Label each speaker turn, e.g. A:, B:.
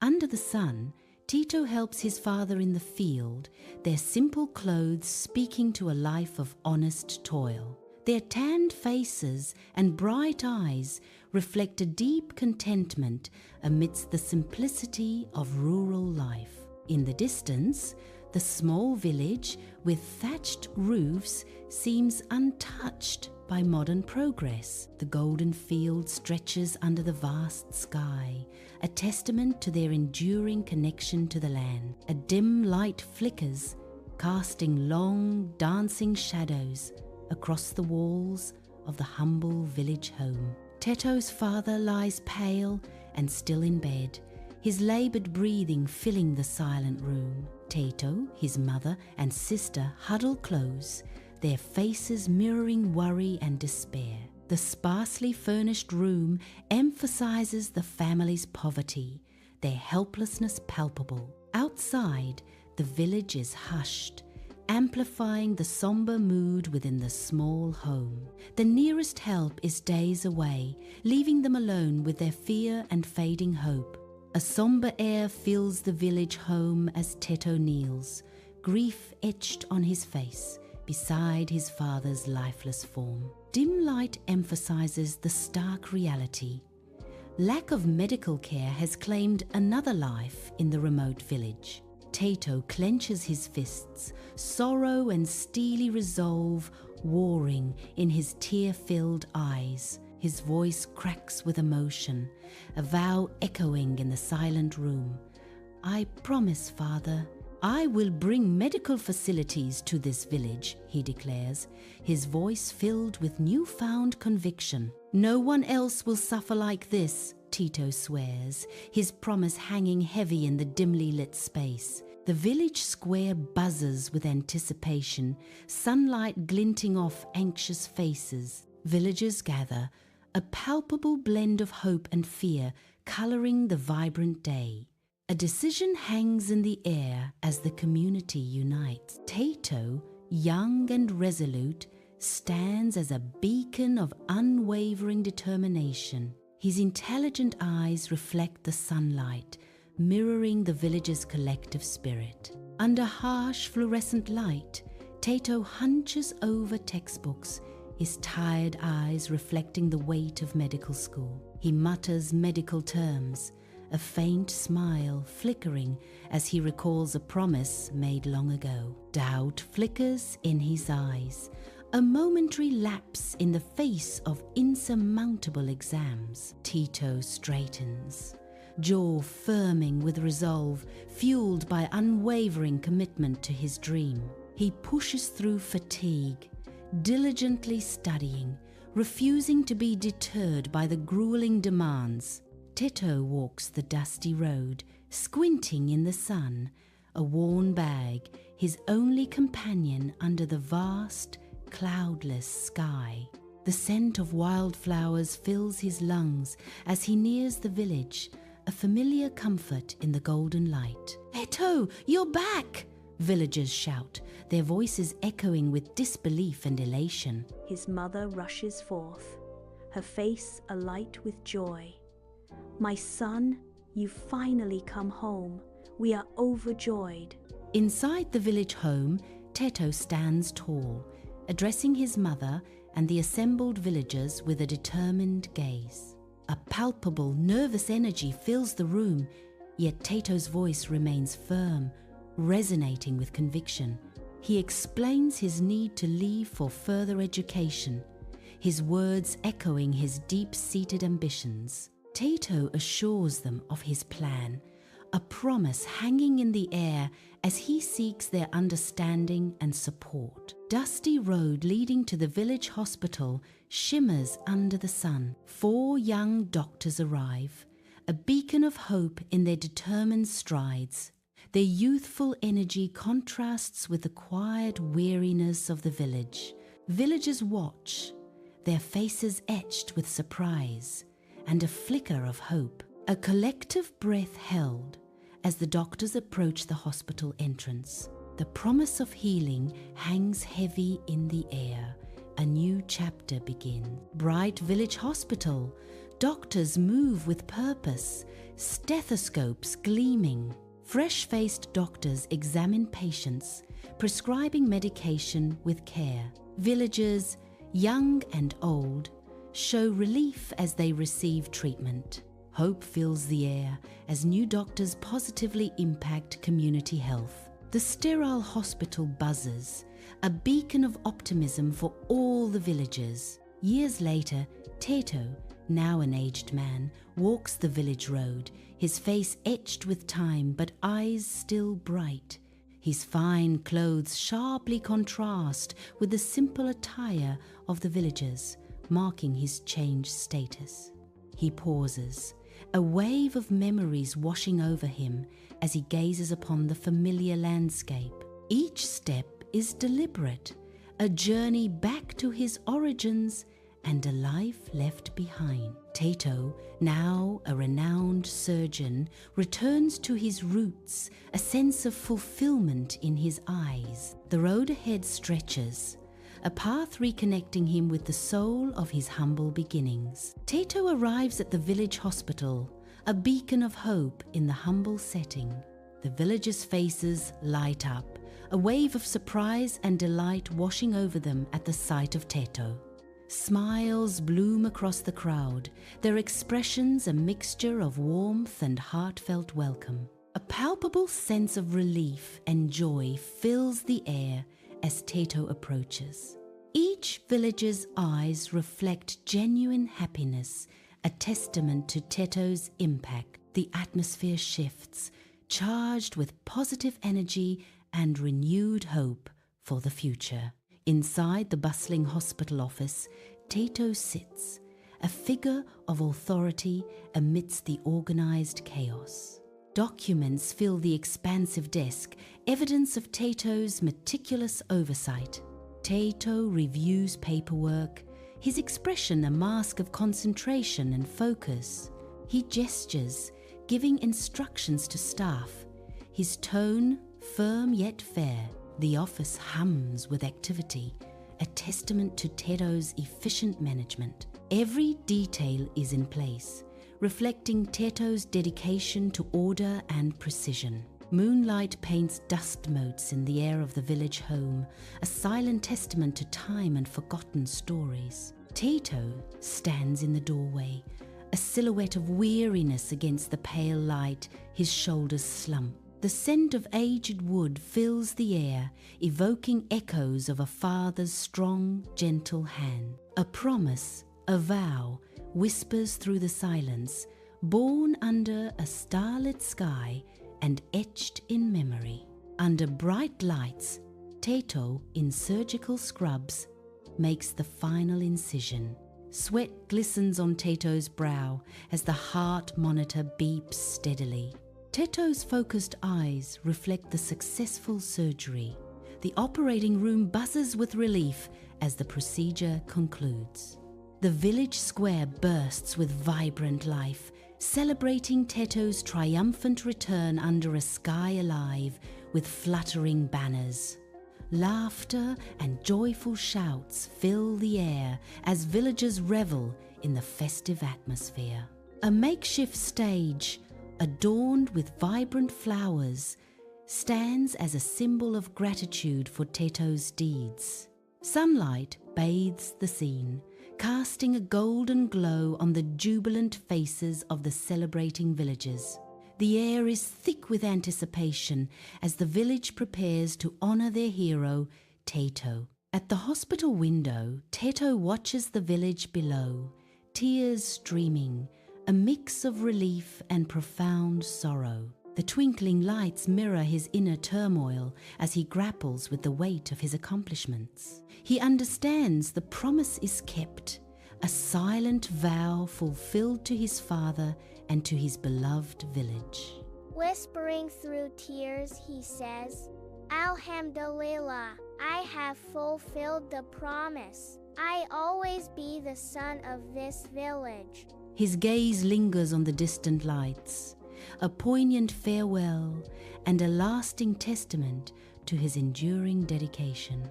A: Under the sun, Teto helps his father in the field, their simple clothes speaking to a life of honest toil. Their tanned faces and bright eyes reflect a deep contentment amidst the simplicity of rural life. In the distance, the small village with thatched roofs seems untouched by modern progress. The golden field stretches under the vast sky, a testament to their enduring connection to the land. A dim light flickers, casting long, dancing shadows across the walls of the humble village home. Teto's father lies pale and still in bed, his labored breathing filling the silent room. Teto, his mother and sister huddle close, their faces mirroring worry and despair. The sparsely furnished room emphasizes the family's poverty, their helplessness palpable. Outside, the village is hushed, amplifying the somber mood within the small home. The nearest help is days away, leaving them alone with their fear and fading hope. A somber air fills the village home as Teto kneels, grief etched on his face, beside his father's lifeless form. Dim light emphasizes the stark reality. Lack of medical care has claimed another life in the remote village. Teto clenches his fists, sorrow and steely resolve warring in his tear-filled eyes. His voice cracks with emotion, a vow echoing in the silent room. "I promise, Father, I will bring medical facilities to this village," he declares, his voice filled with newfound conviction. "No one else will suffer like this," Teto swears, his promise hanging heavy in the dimly lit space. The village square buzzes with anticipation, sunlight glinting off anxious faces. Villagers gather, a palpable blend of hope and fear coloring the vibrant day. A decision hangs in the air as the community unites. Teto, young and resolute, stands as a beacon of unwavering determination. His intelligent eyes reflect the sunlight, mirroring the village's collective spirit. Under harsh fluorescent light, Teto hunches over textbooks, his tired eyes reflecting the weight of medical school. He mutters medical terms, a faint smile flickering as he recalls a promise made long ago. Doubt flickers in his eyes, a momentary lapse in the face of insurmountable exams. Teto straightens, jaw firming with resolve, fueled by unwavering commitment to his dream. He pushes through fatigue, diligently studying, refusing to be deterred by the grueling demands. Teto walks the dusty road, squinting in the sun, a worn bag, his only companion under the vast, cloudless sky. The scent of wildflowers fills his lungs as he nears the village, a familiar comfort in the golden light. "Teto, you're back!" villagers shout, their voices echoing with disbelief and elation.
B: His mother rushes forth, her face alight with joy. "My son, you've finally come home. We are overjoyed."
A: Inside the village home, Teto stands tall, addressing his mother and the assembled villagers with a determined gaze. A palpable, nervous energy fills the room, yet Teto's voice remains firm, resonating with conviction. He explains his need to leave for further education, his words echoing his deep-seated ambitions. Teto assures them of his plan, a promise hanging in the air as he seeks their understanding and support. Dusty road leading to the village hospital shimmers under the sun. 4 young doctors arrive, a beacon of hope in their determined strides. Their youthful energy contrasts with the quiet weariness of the village. Villagers watch, their faces etched with surprise and a flicker of hope. A collective breath held as the doctors approach the hospital entrance. The promise of healing hangs heavy in the air. A new chapter begins. Bright village hospital, Doctors move with purpose, stethoscopes gleaming. Fresh-faced doctors examine patients, prescribing medication with care. Villagers, young and old, show relief as they receive treatment. Hope fills the air as new doctors positively impact community health. The sterile hospital buzzes, a beacon of optimism for all the villagers. Years later, Teto, now an aged man, walks the village road, his face etched with time but eyes still bright. His fine clothes sharply contrast with the simple attire of the villagers, marking his changed status. He pauses, a wave of memories washing over him as he gazes upon the familiar landscape. Each step is deliberate, a journey back to his origins and a life left behind. Teto, now a renowned surgeon, returns to his roots, a sense of fulfillment in his eyes. The road ahead stretches, a path reconnecting him with the soul of his humble beginnings. Teto arrives at the village hospital, a beacon of hope in the humble setting. The villagers' faces light up, a wave of surprise and delight washing over them at the sight of Teto. Smiles bloom across the crowd, their expressions a mixture of warmth and heartfelt welcome. A palpable sense of relief and joy fills the air as Teto approaches. Each villager's eyes reflect genuine happiness, a testament to Teto's impact. The atmosphere shifts, charged with positive energy and renewed hope for the future. Inside the bustling hospital office, Teto sits, a figure of authority amidst the organized chaos. Documents fill the expansive desk, evidence of Teto's meticulous oversight. Teto reviews paperwork, his expression a mask of concentration and focus. He gestures, giving instructions to staff, his tone firm yet fair. The office hums with activity, a testament to Teto's efficient management. Every detail is in place, reflecting Teto's dedication to order and precision. Moonlight paints dust motes in the air of the village home, a silent testament to time and forgotten stories. Teto stands in the doorway, a silhouette of weariness against the pale light, his shoulders slump. The scent of aged wood fills the air, evoking echoes of a father's strong, gentle hand. A promise, a vow, whispers through the silence, born under a starlit sky and etched in memory. Under bright lights, Teto, in surgical scrubs, makes the final incision. Sweat glistens on Teto's brow as the heart monitor beeps steadily. Teto's focused eyes reflect the successful surgery. The operating room buzzes with relief as the procedure concludes. The village square bursts with vibrant life, celebrating Teto's triumphant return under a sky alive with fluttering banners. Laughter and joyful shouts fill the air as villagers revel in the festive atmosphere. A makeshift stage, adorned with vibrant flowers, stands as a symbol of gratitude for Teto's deeds. Sunlight bathes the scene, casting a golden glow on the jubilant faces of the celebrating villagers. The air is thick with anticipation as the village prepares to honor their hero, Teto. At the hospital window, Teto watches the village below, tears streaming, a mix of relief and profound sorrow. The twinkling lights mirror his inner turmoil as he grapples with the weight of his accomplishments. He understands the promise is kept, a silent vow fulfilled to his father and to his beloved village.
C: Whispering through tears, he says, "Alhamdulillah, I have fulfilled the promise. I always be the son of this village."
A: His gaze lingers on the distant lights, a poignant farewell and a lasting testament to his enduring dedication.